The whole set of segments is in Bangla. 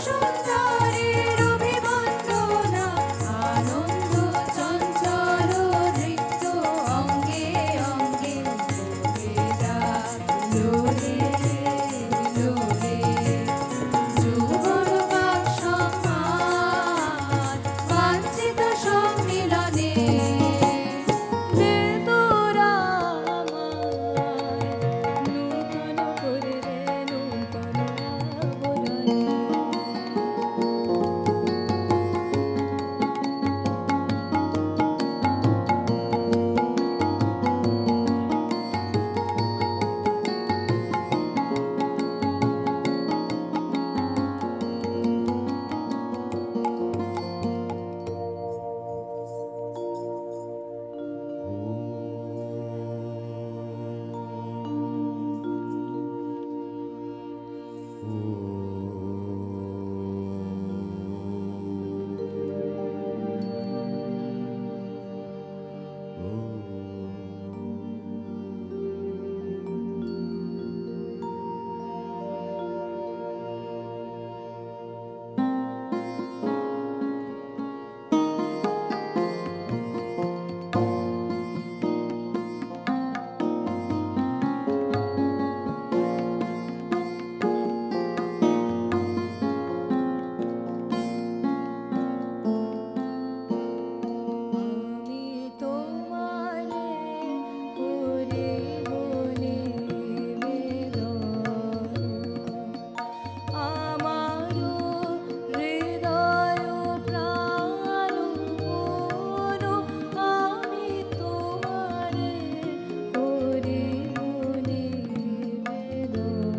সুন্দরীর অভিবন্দনা, আনন্দ চঞ্চল নৃত্য অঙ্গে অঙ্গে লোলে যাক লোলে লোলে। যৌবন পাক সম্মান বাঞ্ছিত সম্মিলনে, দে তোরা আমায় নূতন করে রে নূতন আবরণে। আমি তোমারে করিব নিবেদন, আমার হৃদয় প্রাণ মন, আমি তোমারে করিব নিবেদন।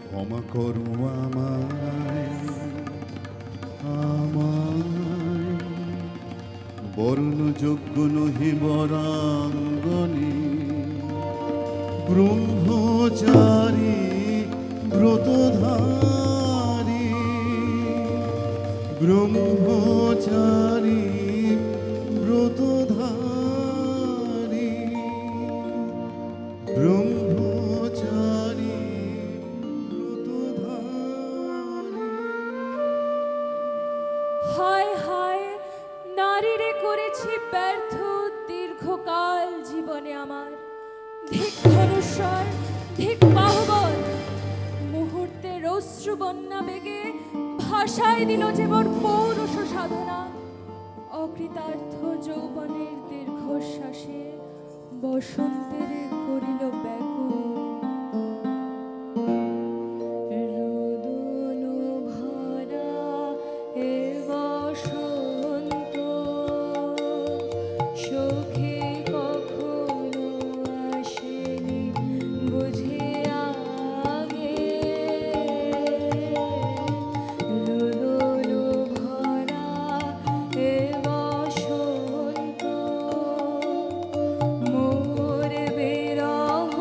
ক্ষমা করো আমায়, আমায় বর্ণযোগ্য নহি বরাঙ্গনে, ব্রহ্মচারী ব্রতধারী, ব্রহ্মচারী ব্রতধারী, ব্রহ্মচারী ব্রতধারী। হায় হায়, নারীরে করেছি ব্যর্থ দীর্ঘকাল জীবনে আমার। ধিক ধনুস্বর, ধিক বাহুবল, মুহূর্তের অশ্রু বন্যা বেগে ভাষায় দিল যে মোর পৌরুষ সাধনা। অকৃতার্থ যৌবনের দীর্ঘশ্বাসে বসন্তের করিল ব্যাকুল। রোদন ভরা এ বসন্ত, সখী কখনো আসেনি বুঝি আগে। রোদন ভরা এ বসন্ত, মোর বিরহ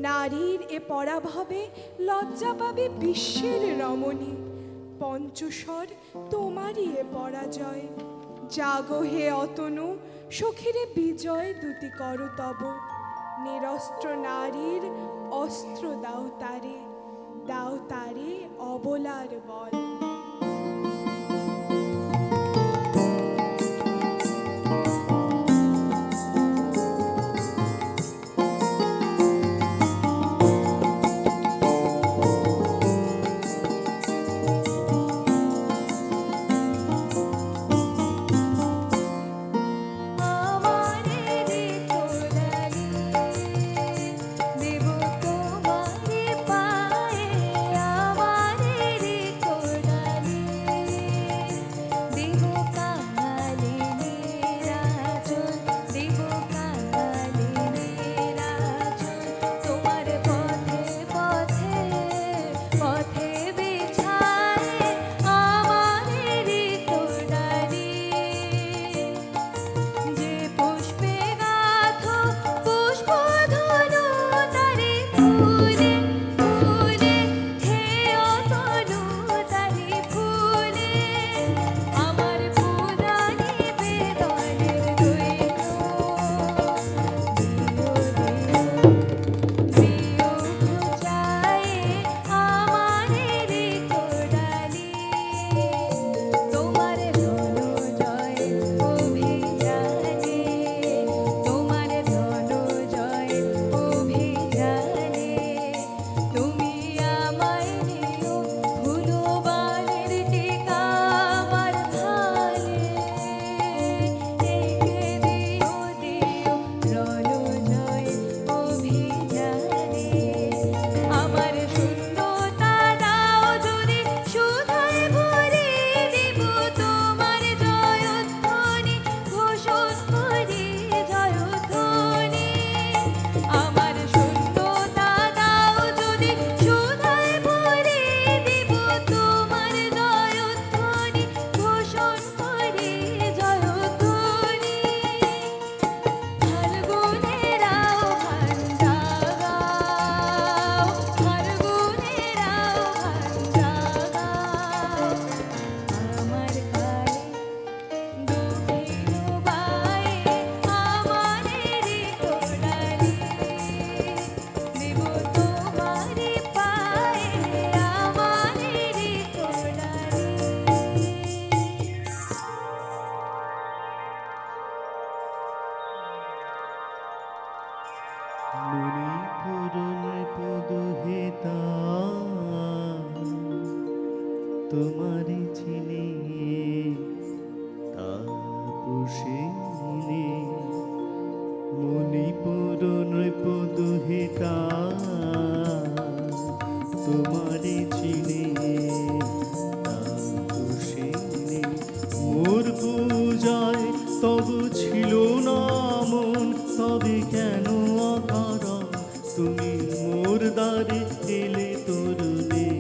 নারীর এ পরাভবে লজ্জা পাবে বিশ্বের রমণী। পঞ্চস্বর তোমারই এ পরাজয়। জাগো হে অতনু, সখীরে বিজয় দুতি কর তব। নিরস্ত্র নারীর অস্ত্র দাও তারে অবলার বল। আমারে রে কোরালি দেব তোমারে পায়ে, আমারে রে কোরালি দেব কাঙালিনী রাজন, দেব কাঙালিনী রাজন। তোমার পথে পথে পথে বিছায়ে আমারে রে কোরালি। যে পুষ্পে গাথো পুষ্পধনু তারে ফুলে ফুলে, হে অতনু তারে ফুলে। আমার পুরাণে বেদনের দৈন্য দিও ঘুচায়ে আমারে রে কোরালি। তোমার ধনজয় অভিযানে, তোমার ধনজয় অভিযানে তুমি আমায় নিও ভুলবানের টিকা আমার ভালে। একে দিও রণজয় অভিযানে। আমার শূন্যতা দাও যদি সুধায় ভরে দিব তোমার জয়ধ্বনি ঘোষণ করি জয়ধ্বনি। আমার শূন্যতা দাও যদি সুধায় ভরে দিব তোমার জয়ধ্বনি ঘোষণ করি জয়ধ্বনি। ফাল্গুনেরাও ভান্ডা গাও, ফাল্গুনেরাও ভান্ডা গাও। আমার কালে দক্ষিণ বায়ে আমারে রে কোরালি দেব তোমারে পায়ে, আমারে রে কোরালি। মণিপুরন পদহিতা তোমারি চিনি তাপসিনী। মণিপুরন পদহিতা তোমারি চিনি তাপসিনী। মোর পূজায় তব ছিল না মন, তবে কেন অকারণ তুমি মোর দ্বারে এলে তরুণী।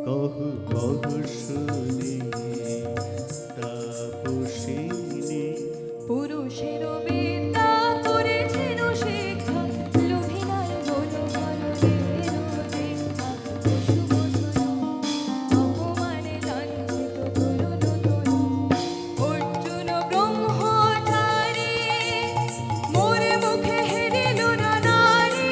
কহ কহ শুনি তাপসিনী। পুরুষের বিদ্যা করেছেন শিক্ষা, লোভী নাই বলো ভারতের অপেক্ষা। পশুবধূ অপমানে লাঞ্ছিত তরুণ তনু, অর্জুন ব্রহ্মচারী মোর মুখে হেরিল না নারী।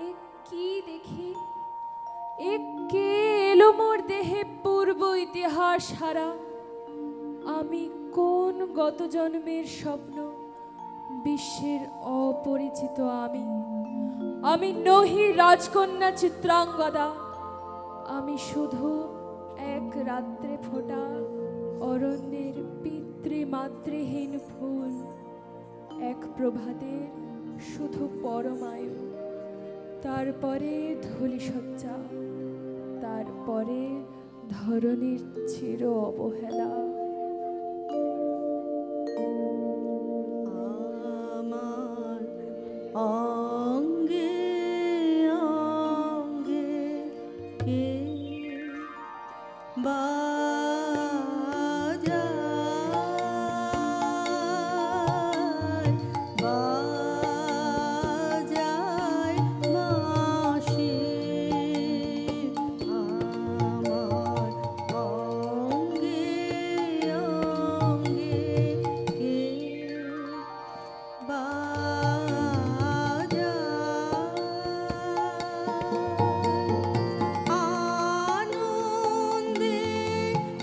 এ কি দেখি, এ কে এলো মোর দেহে পূর্ব ইতিহাস হারা? আমি কোন গত জন্মের স্বপ্ন, বিশ্বের অপরিচিত আমি? আমি নহি রাজকন্যা চিত্রাঙ্গদা, আমি শুধু এক রাত্রে ফোটা অরণ্যের পিতৃমাতৃহীন ফুল, এক প্রভাতের শুধু পরমায়ু, তারপরে ধূলিসজ্জা, তারপরে ধরণীর চির অবহেলা। আমার অঙ্গে অঙ্গে কে বাজায় বাজায় বাঁশি। আমার অঙ্গে অঙ্গে কে আনন্দে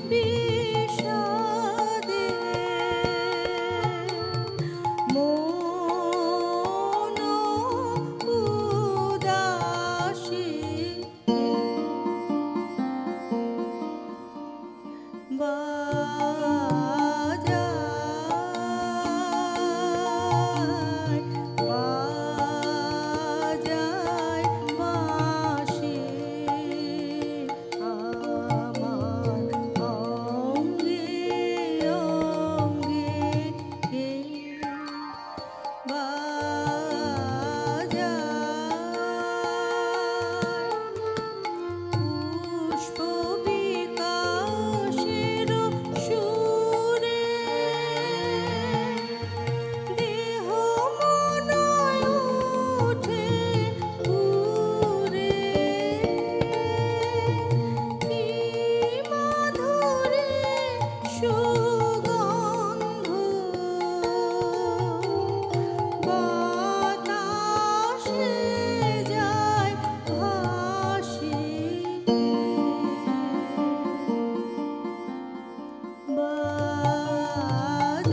বিষাদে মন উদাসী বাজায় বাজায় বাঁশি। আমার অঙ্গে অঙ্গে কে বাজায় পুষ্প বিকাশের সুরে দেহ মন ওঠে উড়ে। কি মাধুরী সুগন্ধ বাতাসে যায় ভাসি।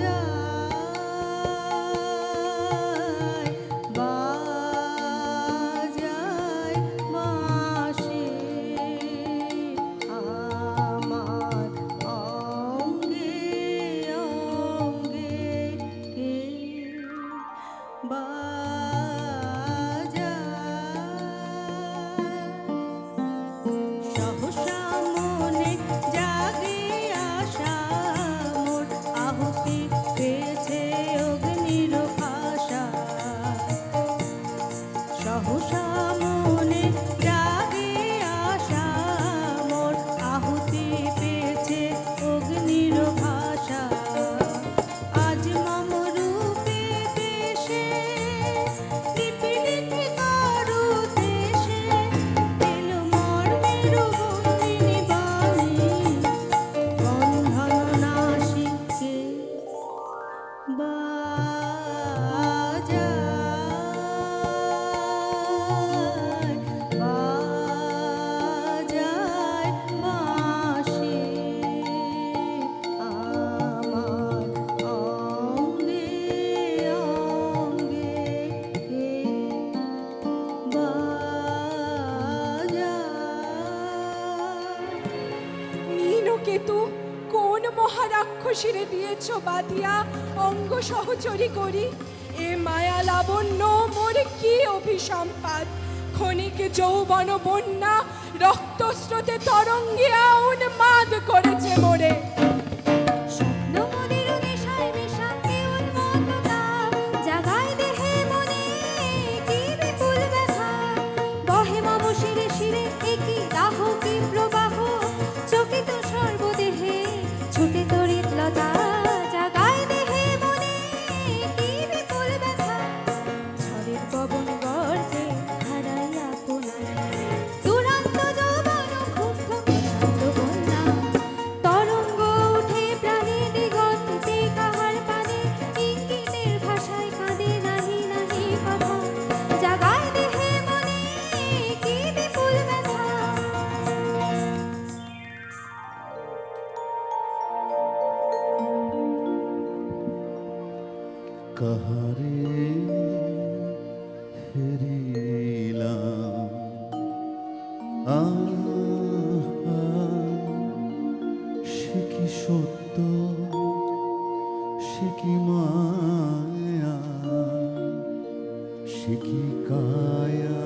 বাজায় বাজায় বাঁশি। আমার অঙ্গে অঙ্গে কে বাজায় সহসা মনে জাগে আশা মোর আহুতি পেয়েছে অগ্নির ভাষা। সহসা মনে জাগে আশা মোর আহুতি পেয়েছে অগ্নির ভাষা। আজ মম রূপে দেশে লিপিলিপি কারু দেশে এলো মোর মেরু বন্দিনী বাণী। বন্ধন নাশিকে বাজায় বাজায় বাঁশি। আমার অঙ্গে অঙ্গে কে বাজায়। মীনকেতু কোন মহারাক্ষসীরে দিয়েছ বাদিয়া অঙ্গ সহচরী করি? এ মায়া লাবণ্য মোর কি অভিসম্পাদ? ক্ষণিক যৌবন বন্যা রক্তস্রোতে তরঙ্গিয়া উন্মাদ করেছে মোরে। স্বপ্ন মনের নেশায় মেশা এ উন্মত্ততা, জাগায় দেহে মনে কি বিপুল ব্যথা। বহে মম শিরে শিরে এ কি দাহ কি প্রবাহ, চকিত সর্বদেহে ছুটে তড়িৎ লতা। জাগায় দেহে মনে কি বিপুল ব্যথা, ঝড়ের পবন গর্জে হারাই আপনারে। দুরন্ত যৌবন ক্ষুব্ধ প্রশান্ত বন্যা তরঙ্গ কাহারে হেরিলাম সে কি সত্য সে কি মায়া সে কি কায়া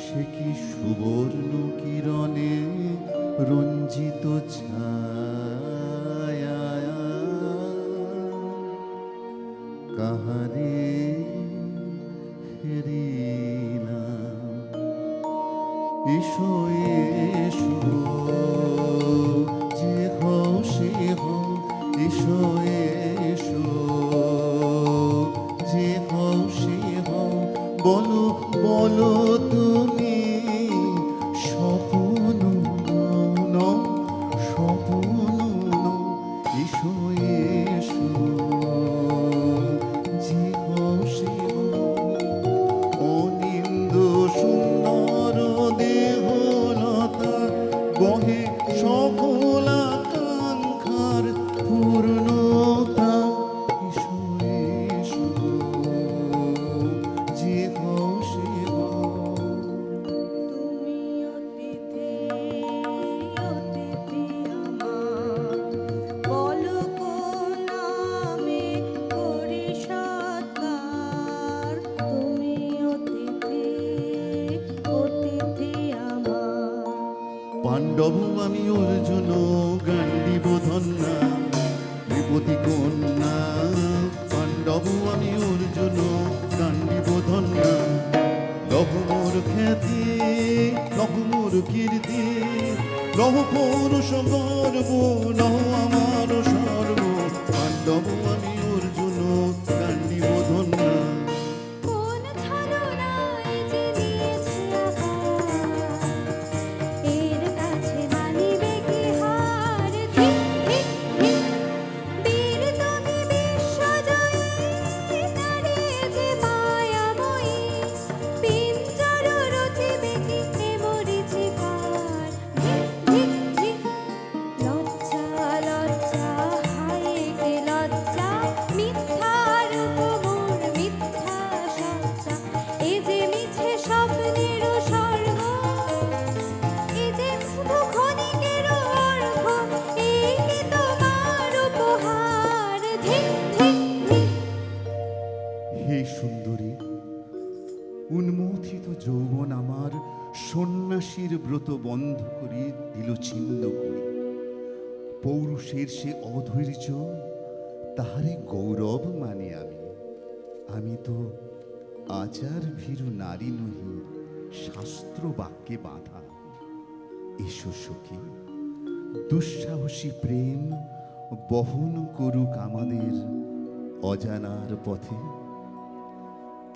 সে কি সুবর্ণ কিরণে রঞ্জিত ছায়া কাহারে হেরিলাম এসো এসো যে হও সে হও এসো এসো যে হও সে হও বলো বলো তুমি স্বপ্ন নও স্বপ্ন নও এসো এসো যে হও সে হও অনিন্দ সুন্দর দেহলতা বহে সকল আকাঙ্ক্ষার পূর্ণতা এসো এসো যে হও সে হও তুমি অতিথি অতিথি আমার বলো কোন নামে করি সৎকার তুমি অতিথি অতিথি আমার পাণ্ডব আমি অর্জুন গান্ডীব ধন্যা নৃপতি কন্যা পাণ্ডব আমি অর্জুন গান্ডীব ধন্যা লহ মোর খ্যাতি লহ মোর কীর্তি লহ পৌরুষ গর্ব লহ আমার সর্ব পাণ্ডব আমি অর্জুন গান্ডীব ধন্যা কোন ছলনায় যে দিয়েছে আঘাত, এর কাছে মানিবে কি হার? ধিক ধিক ধিক, বীর তুমি বিশ্বজয়ী, নারী যে মায়াময়ী, পিঞ্জর রচিবে কি এ মরীচিকার? ধিক ধিক ধিক, লজ্জা লজ্জা হায় কে লজ্জা, মিথ্যার উপমোর মিথ্যা সজ্জা, এ যে মিছে স্বপ্নের স্বর্গ, এ যে শুধু ক্ষণিকের অর্ঘ্য, এই কি তোমার উপহার? ধিক ধিক ধিক। হে সুন্দরী উন্মথিত যৌবন আমার সন্ন্যাসীর ব্রত বন্ধ করি দিল ছিন্ন করি পৌরুষের সে অধৈর্য তাহারে গৌরব মানে আমি তো আচার ভীরু নারী নহি শাস্ত্র বাক্যে বাঁধা এসো সখী দুঃসাহসী প্রেম বহন করুক আমাদের অজানার পথে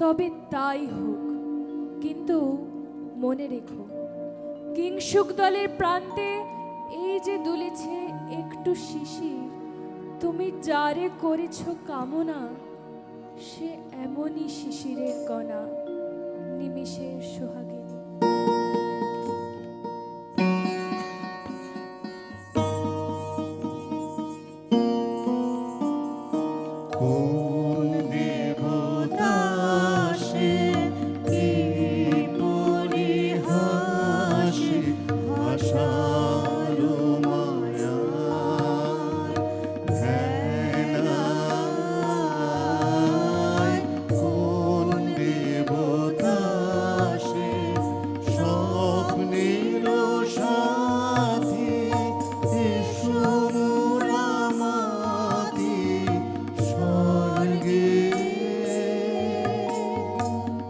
তবে তাই হোক, কিন্তু মনে রেখো কিংসুক দলের প্রান্তে এই যে দুলেছে একটু শিশির, তুমি যারে করেছ কামনা সে এমনই শিশিরের কণা, নিমিষের সোহাগিনী। কোন দেবতা সে কি পরিহাসে আশার মায়ায় ধ্যানায় কোন দেবতা সে স্বপ্নের সাথী এসো মোরামাতি স্বর্গে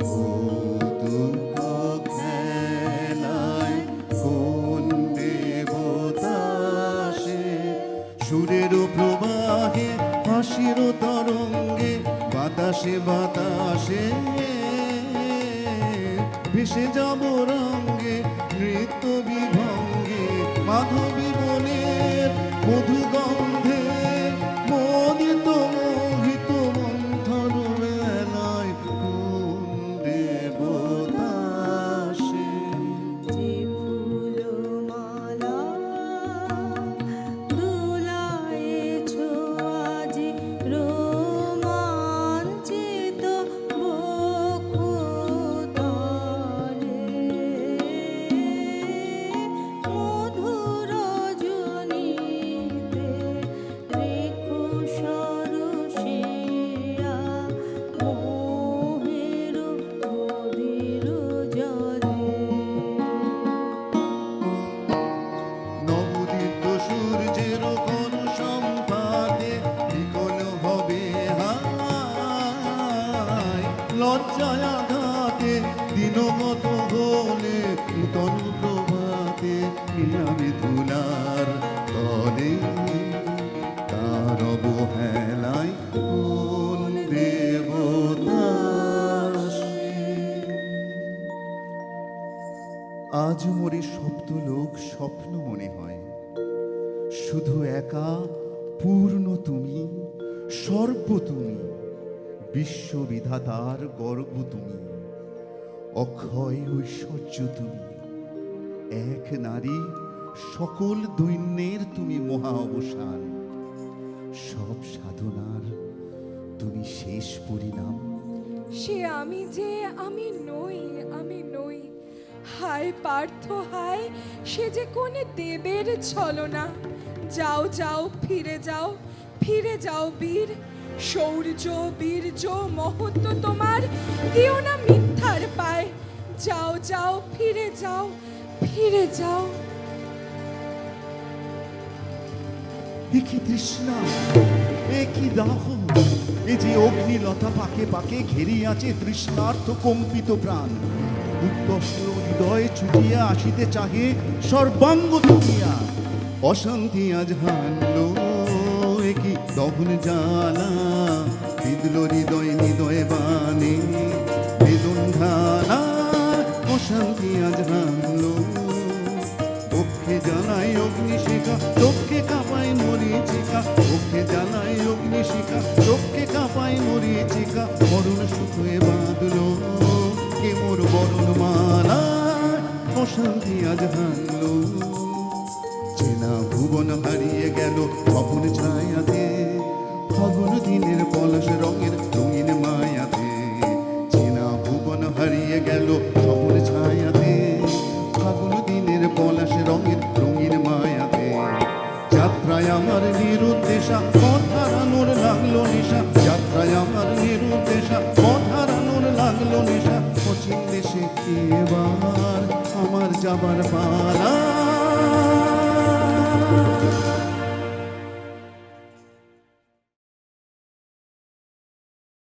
কৌতুক খেলায় কোন দেবতা সে সুরের প্রবাহে হাসির তরঙ্গে বাতাসে বাতাসে ভেসে যাব রঙ্গে নৃত্য বিভঙ্গে মাধবী বনের মধু গন্ধে মোদিত মোহিত মন্থর বেলায় কোন দেবতা সে যে ফুলমালা দুলায়েছ আজি রোমা আজ মোরে সপ্তলোক স্বপ্ন মনে হয়, শুধু একা পূর্ণ তুমি, সর্ব তুমি, বিশ্ববিধাতার গর্ব তুমি, অক্ষয় ঐশ্বর্য তুমি, এক নারী সকল দৈন্যের তুমি মহা অবসান, সব সাধনার তুমি শেষ পরিণাম। সে আমি যে আমি নই, আমি নই। হায় পার্থ হায়, সে যে কোন দেবের ছলনা। যাও যাও, ফিরে যাও, ফিরে যাও বীর। শৌর্য বীর্য মহত্ব তোমার দিও না মিথ্যার পায়। যাও যাও, ফিরে যাও, ফিরে যাও। এ কি তৃষ্ণা, এ কি দাহ, এ যে অগ্নিলতা পাকে পাকে ঘেরিয়ে আছে তৃষ্ণার্থ কম্পিত প্রাণ। উত্তপ্ত হৃদয়ে ছুটিয়া আসিতে চাহে সর্বাঙ্গ তুমিয়া। অশান্তি আজ হানলো, এ কি দহন জ্বালা, বিদ্ল হৃদয় হৃদয় বানে বেদন ঢালা। অশান্তি আজ হানলো, ওকে জানাই অগ্নিশিখা, চোখে কাঁপায় মরিচিকা। ওকে জানাই অগ্নিশিখা, চোখে কাঁপায় মরিচিকা। মরণ সুখে বাঁধলো কে মোর বরণ মালা। অশান্তি আজ হানলো, চেনা ভুবন হারিয়ে গেল স্বপন ছায়াতে। ফাগুন দিনের পলাশ রঙের রঙিন মায়াতে। চেনা ভুবন হারিয়ে গেল স্বপন ছায়াতে। ফাগুন দিনের পলাশ রঙের রঙিন মায়াতে। যাত্রায় আমার নিরুদ্দেশা, পথ হারানোর লাগলো নেশা। যাত্রায় আমার নিরুদ্দেশা, পথ হারানোর লাগলো নেশা। অচিন দেশে কি এবার আমার যাবার পালা।